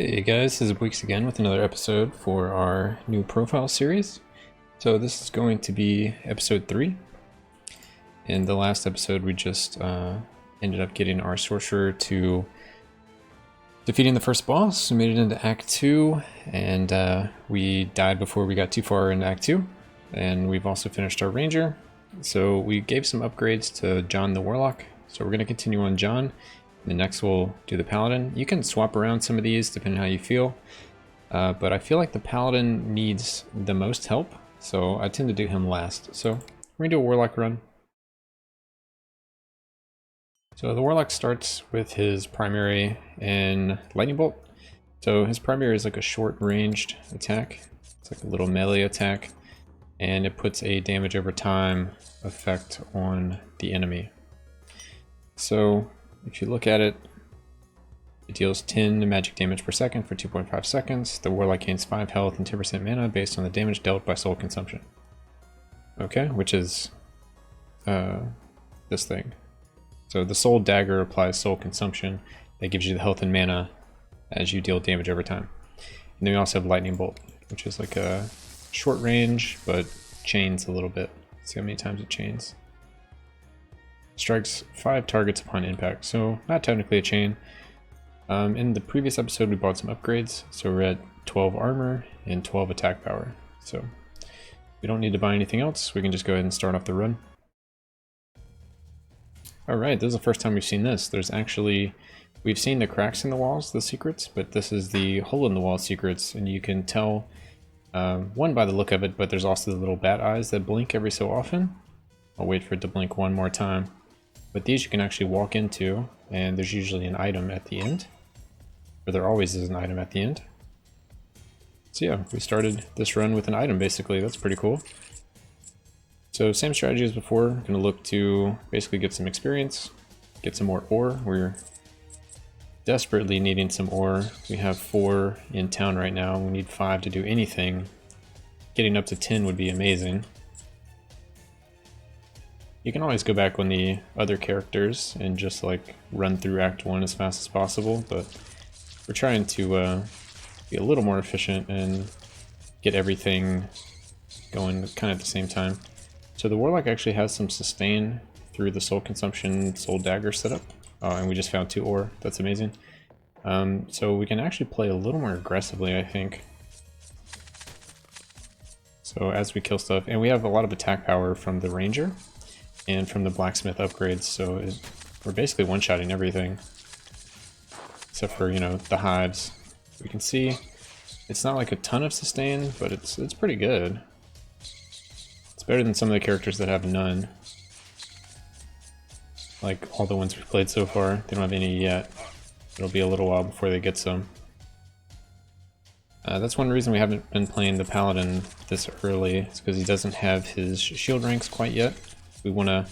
Hey guys, this is Weeks again with another episode for our new profile series. So this is going to be episode 3. In the last episode we just ended up getting our sorcerer to defeating the first boss. We made it into Act 2 and we died before we got too far into Act 2. And we've also finished our ranger. So we gave some upgrades to John the Warlock. So we're going to continue on John. The next we'll do the Paladin. You can swap around some of these depending on how you feel, but I feel like the Paladin needs the most help, so I tend to do him last. So we're gonna do a Warlock run. So the Warlock starts with his primary in Lightning Bolt. So his primary is like a short ranged attack. It's like a little melee attack, and it puts a damage over time effect on the enemy. So if you look at it, it deals 10 magic damage per second for 2.5 seconds. The Warlock gains 5 health and 10% mana based on the damage dealt by soul consumption. Okay, which is this thing. So the soul dagger applies soul consumption. That gives you the health and mana as you deal damage over time. And then we also have Lightning Bolt, which is like a short range, but chains a little bit. See how many times it chains. Strikes 5 targets upon impact, so not technically a chain. In the previous episode we bought some upgrades, so we're at 12 armor and 12 attack power. So we don't need to buy anything else, we can just go ahead and start off the run. Alright, this is the first time we've seen this. We've seen the cracks in the walls, the secrets, but this is the hole in the wall secrets, and you can tell, one by the look of it, but there's also the little bat eyes that blink every so often. I'll wait for it to blink one more time. But these you can actually walk into, and there's usually an item at the end. Or there always is an item at the end. So yeah, we started this run with an item basically, that's pretty cool. So same strategy as before, we're going to look to basically get some experience, get some more ore. We're desperately needing some ore. We have 4 in town right now, we need 5 to do anything. Getting up to 10 would be amazing. You can always go back on the other characters and just like run through Act 1 as fast as possible, but we're trying to be a little more efficient and get everything going kind of at the same time. So the Warlock actually has some sustain through the soul consumption soul dagger setup, and we just found 2 ore, that's amazing. So we can actually play a little more aggressively, I think. So as we kill stuff, and we have a lot of attack power from the ranger and from the blacksmith upgrades, so we're basically one-shotting everything except for, you know, the hives. We can see it's not like a ton of sustain, but it's pretty good. It's better than some of the characters that have none, like all the ones we've played so far. They don't have any yet. It'll be a little while before they get some. That's one reason we haven't been playing the Paladin this early. It's because he doesn't have his shield ranks quite yet. We want to,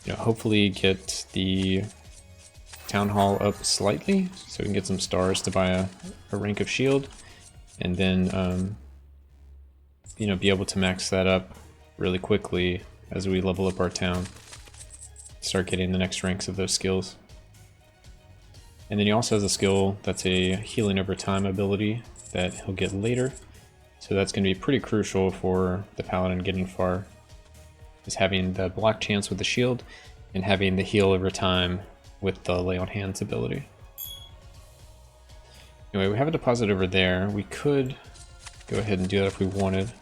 you know, hopefully get the town hall up slightly so we can get some stars to buy a rank of shield, and then you know, be able to max that up really quickly as we level up our town, start getting the next ranks of those skills. And then he also has a skill that's a healing over time ability that he'll get later, so that's going to be pretty crucial for the Paladin getting far. Is having the block chance with the shield and having the heal over time with the lay on hands ability. Anyway, we have a deposit over there. We could go ahead and do that if we wanted,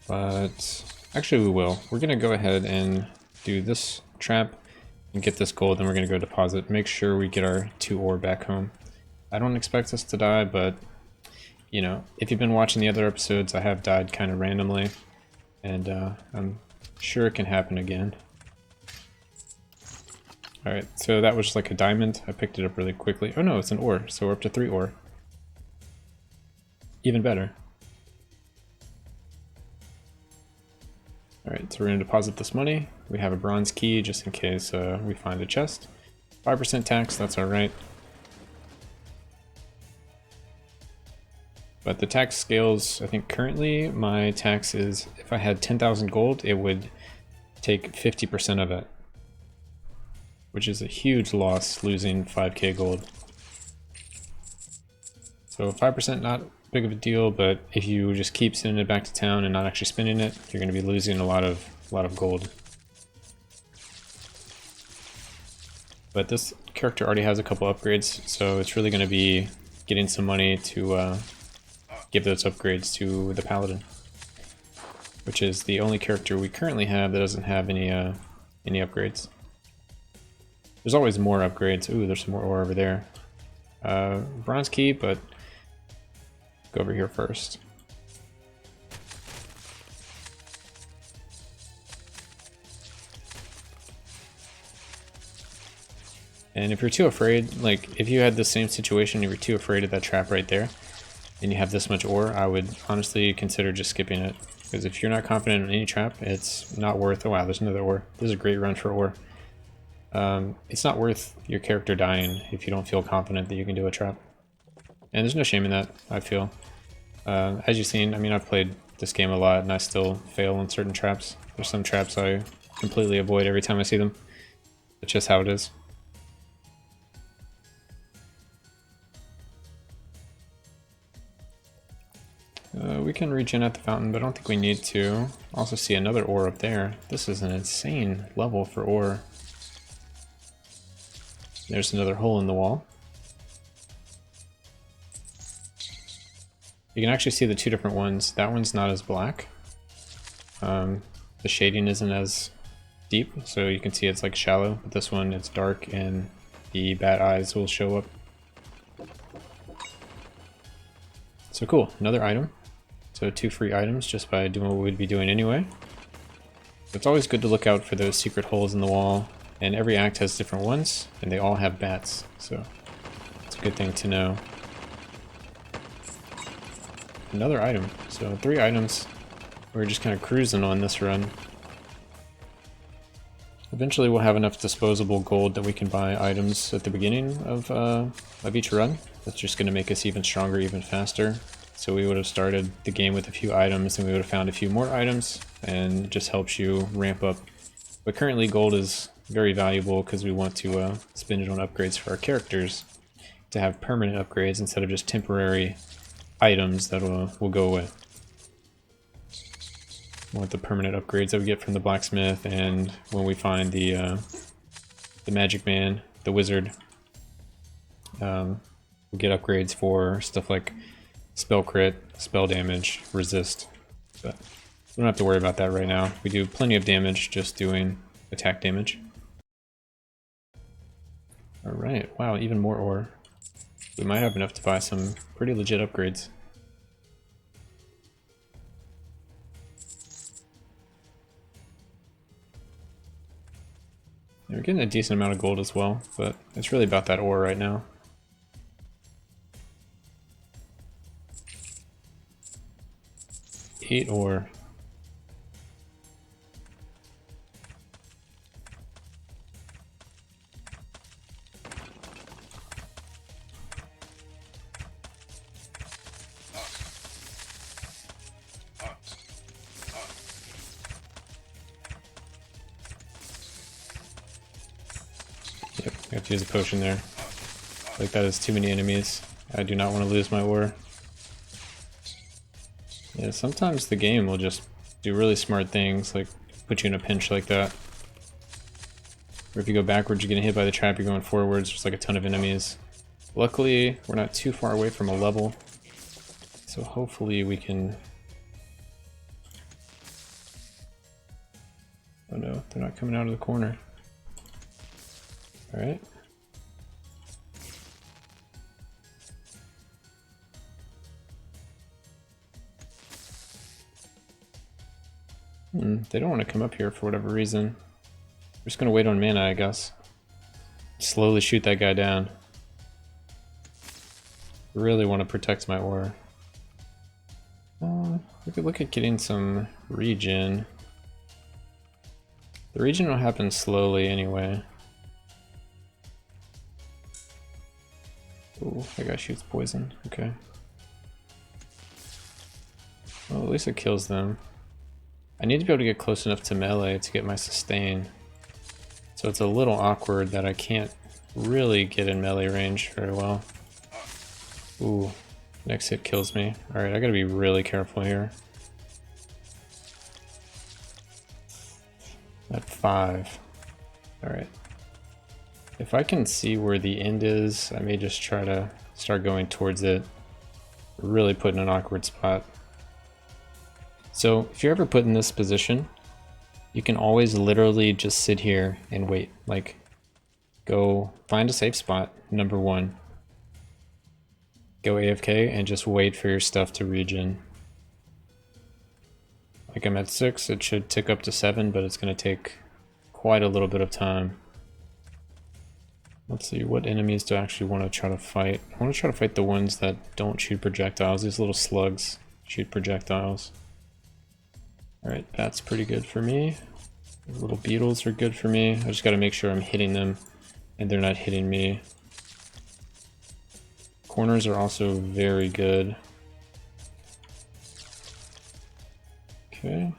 but actually we will. We're gonna go ahead and do this trap and get this gold, then we're gonna go deposit, make sure we get our 2 ore back home. I don't expect us to die, but you know, if you've been watching the other episodes, I have died kind of randomly. And I'm sure it can happen again. Alright, so that was like a diamond. I picked it up really quickly. Oh no, it's an ore, so we're up to 3 ore. Even better. Alright, so we're going to deposit this money. We have a bronze key just in case we find a chest. 5% tax, that's alright. But the tax scales, I think currently my tax is, if I had 10,000 gold, it would take 50% of it. Which is a huge loss, losing 5k gold. So 5% not big of a deal, but if you just keep sending it back to town and not actually spending it, you're going to be losing a lot of gold. But this character already has a couple upgrades, so it's really going to be getting some money to give those upgrades to the paladin, which is the only character we currently have that doesn't have any upgrades. There's always more upgrades. Ooh, there's some more ore over there. Bronze key, but go over here first. And if you're too afraid, like if you had the same situation, if you're too afraid of that trap right there, and you have this much ore, I would honestly consider just skipping it. Because if you're not confident in any trap, it's not worth... Oh wow, there's another ore. This is a great run for ore. It's not worth your character dying if you don't feel confident that you can do a trap. And there's no shame in that, I feel. As you've seen, I mean, I've played this game a lot and I still fail on certain traps. There's some traps I completely avoid every time I see them. It's just how it is. We can regen at the fountain, but I don't think we need to. Also see another ore up there. This is an insane level for ore. There's another hole in the wall. You can actually see the two different ones. That one's not as black. The shading isn't as deep, so you can see it's like shallow. But this one, it's dark and the bat eyes will show up. So cool, another item. So 2 free items just by doing what we'd be doing anyway. It's always good to look out for those secret holes in the wall, and every act has different ones, and they all have bats, so it's a good thing to know. Another item, so 3 items. We're just kind of cruising on this run. Eventually we'll have enough disposable gold that we can buy items at the beginning of each run. That's just going to make us even stronger, even faster. So we would have started the game with a few items and we would have found a few more items, and it just helps you ramp up. But currently gold is very valuable because we want to spend it on upgrades for our characters to have permanent upgrades instead of just temporary items that will go away. We want the permanent upgrades that we get from the blacksmith, and when we find the magic man, the wizard, we'll get upgrades for stuff like spell crit, spell damage, resist. But we don't have to worry about that right now. We do plenty of damage just doing attack damage. Alright, wow, even more ore. We might have enough to buy some pretty legit upgrades. We're getting a decent amount of gold as well, but it's really about that ore right now. Eight ore. Yep, I have to use a potion there. Like that is too many enemies. I do not want to lose my ore. Yeah, sometimes the game will just do really smart things, like put you in a pinch like that. Or if you go backwards, you're getting hit by the trap, you're going forwards, there's like a ton of enemies. Luckily, we're not too far away from a level, so hopefully we can... Oh no, they're not coming out of the corner. Alright. They don't want to come up here for whatever reason. We're just going to wait on mana, I guess. Slowly shoot that guy down. Really want to protect my ore. We could look at getting some regen. The regen will happen slowly anyway. Ooh, that guy shoots poison. Okay. Well, at least it kills them. I need to be able to get close enough to melee to get my sustain. So it's a little awkward that I can't really get in melee range very well. Ooh, Next hit kills me. Alright, I gotta be really careful here. At 5. Alright. If I can see where the end is, I may just try to start going towards it. Really put in an awkward spot. So if you're ever put in this position, you can always literally just sit here and wait. Like, go find a safe spot, number 1. Go AFK and just wait for your stuff to regen. Like I'm at 6, it should tick up to 7, but it's going to take quite a little bit of time. Let's see, what enemies do I actually want to try to fight? I want to try to fight the ones that don't shoot projectiles. These little slugs shoot projectiles. Alright, that's pretty good for me. The little beetles are good for me. I just got to make sure I'm hitting them and they're not hitting me. Corners are also very good. Okay.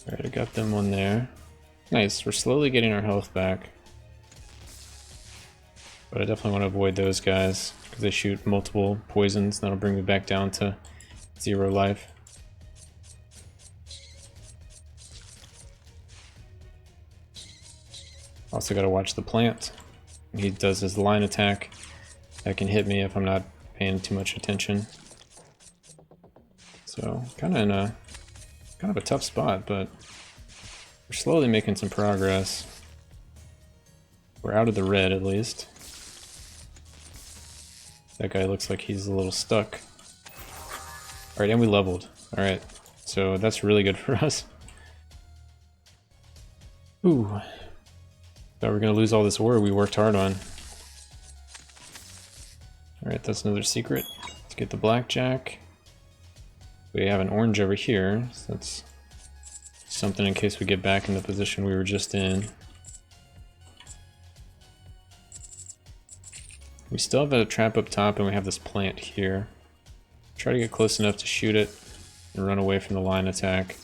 Alright, I got them on there. Nice, we're slowly getting our health back. But I definitely want to avoid those guys, because they shoot multiple poisons. That'll bring me back down to 0 life. Also gotta watch the plant. He does his line attack. That can hit me if I'm not paying too much attention. So, kind of a tough spot, but we're slowly making some progress. We're out of the red, at least. That guy looks like he's a little stuck. Alright, and we leveled. Alright, so that's really good for us. Ooh. Thought we were going to lose all this ore we worked hard on. Alright, that's another secret. Let's get the blackjack. We have an orange over here, so that's something in case we get back in the position we were just in. We still have a trap up top and we have this plant here. Try to get close enough to shoot it and run away from the line attack.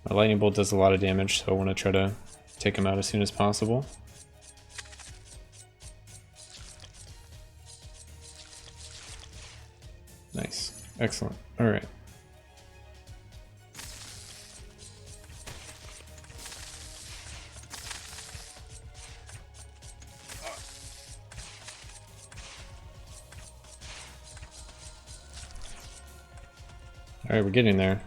My lightning bolt does a lot of damage, so I want to try to take him out as soon as possible. Nice. Excellent. Alright. Alright, we're getting there.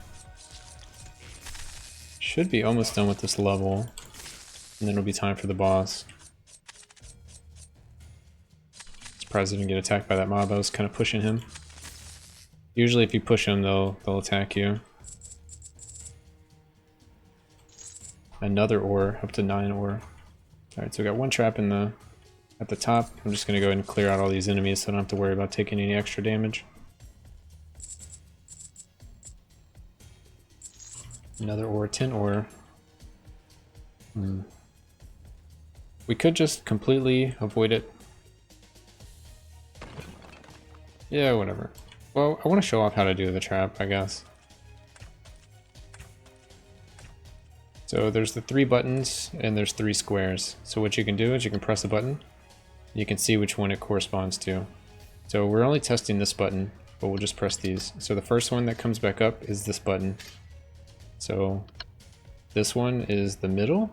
Should be almost done with this level, and then it'll be time for the boss. Surprised I didn't get attacked by that mob. I was kind of pushing him. Usually if you push them, they'll attack you. Another ore, up to 9 ore. Alright, so we got one trap at the top. I'm just going to go ahead and clear out all these enemies so I don't have to worry about taking any extra damage. Another ore, 10 ore. We could just completely avoid it. Yeah, whatever. Well, I want to show off how to do the trap, I guess. So there's the 3 buttons and there's 3 squares. So what you can do is you can press a button. You can see which one it corresponds to. So we're only testing this button, but we'll just press these. So the first one that comes back up is this button. So this one is the middle.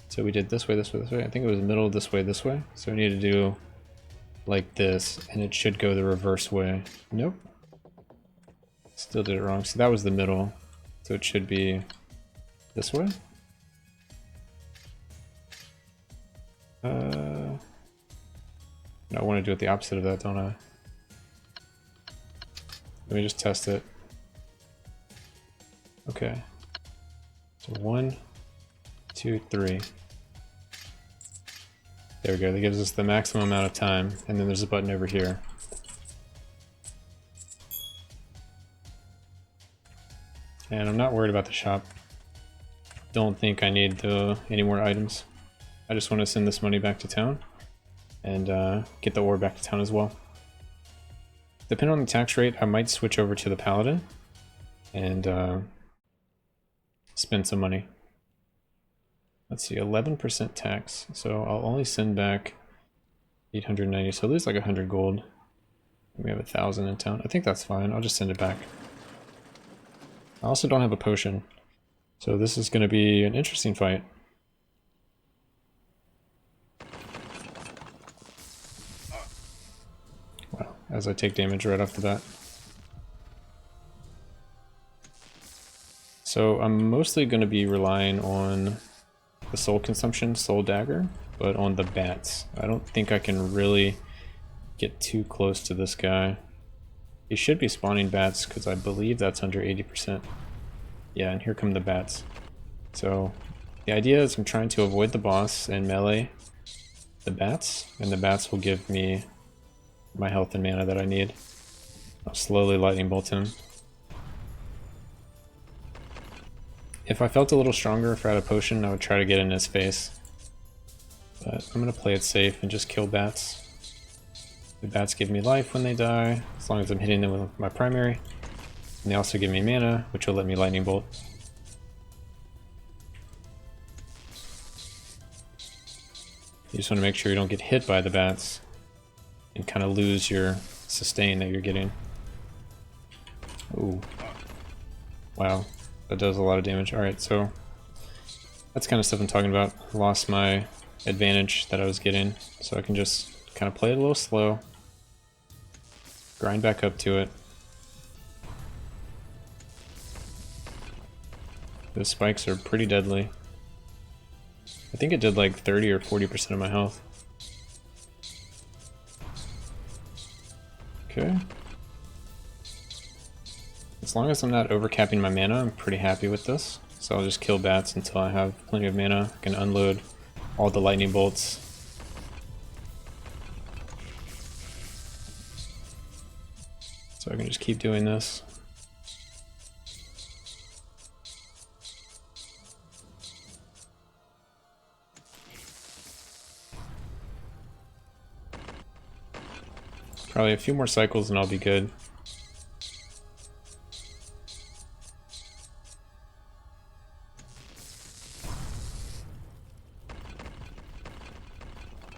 So we did this way, this way, this way. I think it was middle, this way, this way. So we need to do like this, and it should go the reverse way. Nope. Still did it wrong. So that was the middle. So it should be this way. No, I want to do it the opposite of that, don't I? Let me just test it. Okay. So 1, 2, 3. There we go. That gives us the maximum amount of time, and then there's a button over here. And I'm not worried about the shop. Don't think I need any more items. I just want to send this money back to town and get the ore back to town as well. Depending on the tax rate, I might switch over to the paladin and spend some money. Let's see, 11% tax. So I'll only send back 890, so lose like 100 gold. We have 1,000 in town. I think that's fine. I'll just send it back. I also don't have a potion, so this is going to be an interesting fight. Wow, as I take damage right off the bat. So I'm mostly going to be relying on the soul consumption, soul dagger, but on the bats. I don't think I can really get too close to this guy. He should be spawning bats because I believe that's under 80%. Yeah, and here come the bats. So the idea is I'm trying to avoid the boss and melee the bats, and the bats will give me my health and mana that I need. I'll slowly lightning bolt him. If I felt a little stronger, if I had a potion, I would try to get in his face. But I'm going to play it safe and just kill bats. The bats give me life when they die, as long as I'm hitting them with my primary. And they also give me mana, which will let me lightning bolt. You just want to make sure you don't get hit by the bats and kind of lose your sustain that you're getting. Ooh. Wow. That does a lot of damage. Alright, so that's kind of stuff I'm talking about. Lost my advantage that I was getting, so I can just kind of play it a little slow. Grind back up to it. Those spikes are pretty deadly. I think it did like 30 or 40% of my health. Okay. As long as I'm not overcapping my mana, I'm pretty happy with this. So I'll just kill bats until I have plenty of mana. I can unload all the lightning bolts. So I can just keep doing this. Probably a few more cycles and I'll be good.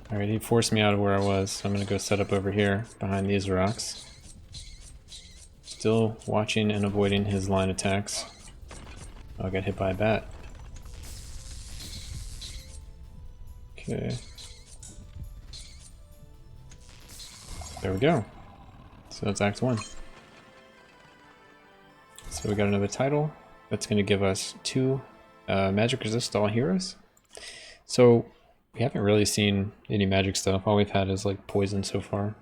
Alright, he forced me out of where I was, so I'm going to go set up over here behind these rocks. Still watching and avoiding his line attacks. Oh, I got hit by a bat. Okay. There we go. So that's Act 1. So we got another title. That's going to give us 2 magic resist to all heroes. So we haven't really seen any magic stuff. All we've had is like poison so far.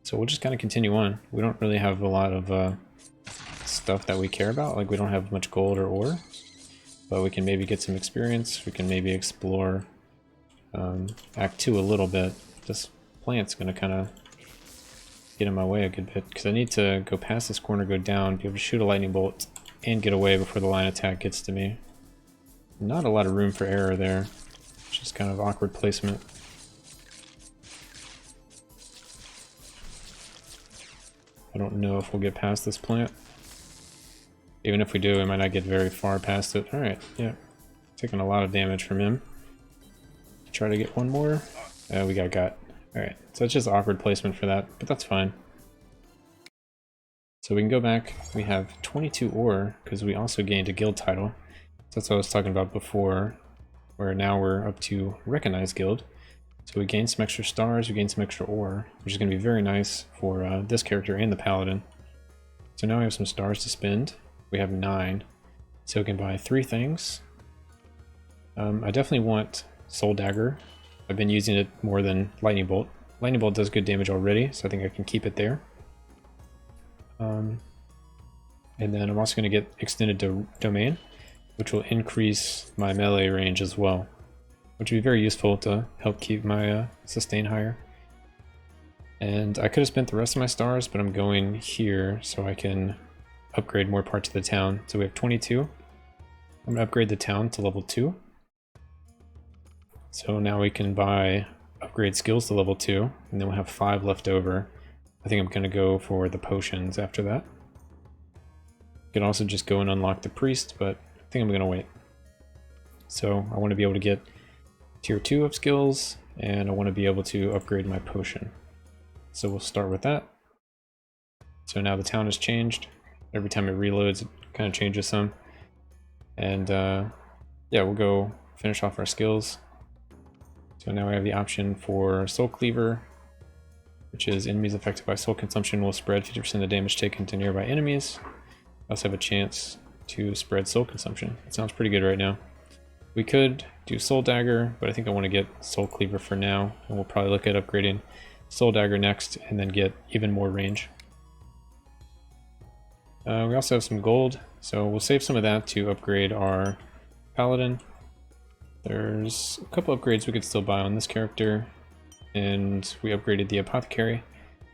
So we'll just kind of continue on. We don't really have a lot of stuff that we care about. Like we don't have much gold or ore. But we can maybe get some experience. We can maybe explore Act 2 a little bit. This plant's going to kind of get in my way a good bit. Because I need to go past this corner, go down, be able to shoot a lightning bolt, and get away before the line attack gets to me. Not a lot of room for error there. Just kind of awkward placement. I don't know if we'll get past this plant. Even if we do, we might not get very far past it. Alright, yeah. Taking a lot of damage from him. Try to get one more. We got. Alright, so it's just awkward placement for that, but that's fine. So we can go back. We have 22 ore, because we also gained a guild title. So that's what I was talking about before, where now we're up to Recognized Guild. So we gained some extra stars, we gained some extra ore, which is going to be very nice for this character and the paladin. So now we have some stars to spend. We have 9, so we can buy 3 things. I definitely want Soul Dagger. I've been using it more than Lightning Bolt. Lightning Bolt does good damage already, so I think I can keep it there. And then I'm also going to get Extended Domain, which will increase my melee range as well, which would be very useful to help keep my sustain higher. And I could have spent the rest of my stars, but I'm going here so I can upgrade more parts of the town. So we have 22. I'm going to upgrade the town to level 2. So now we can buy upgrade skills to level 2, and then we'll have 5 left over. I think I'm going to go for the potions after that. You can also just go and unlock the priest, but I think I'm going to wait. So I want to be able to get tier 2 of skills, and I want to be able to upgrade my potion. So we'll start with that. So now the town has changed. Every time it reloads, it kind of changes some. And yeah, we'll go finish off our skills. So now we have the option for Soul Cleaver, which is enemies affected by soul consumption will spread 50% of the damage taken to nearby enemies. I also have a chance to spread soul consumption. It sounds pretty good right now. We could do Soul Dagger, but I think I want to get Soul Cleaver for now, and we'll probably look at upgrading Soul Dagger next, and then get even more range. We also have some gold, so we'll save some of that to upgrade our Paladin. There's a couple upgrades we could still buy on this character, and we upgraded the Apothecary,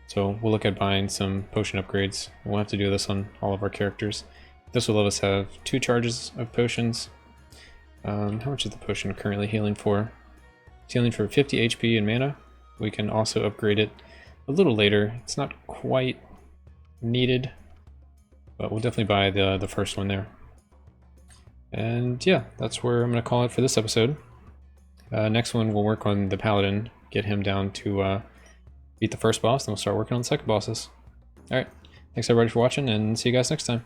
so we'll look at buying some potion upgrades. We'll have to do this on all of our characters. This will let us have 2 charges of potions. How much is the potion currently healing for? It's healing for 50 HP and mana. We can also upgrade it a little later. It's not quite needed, but we'll definitely buy the first one there. And yeah, that's where I'm going to call it for this episode. Next one, we'll work on the Paladin, get him down to beat the first boss, then we'll start working on the second bosses. Alright, thanks everybody for watching, and see you guys next time.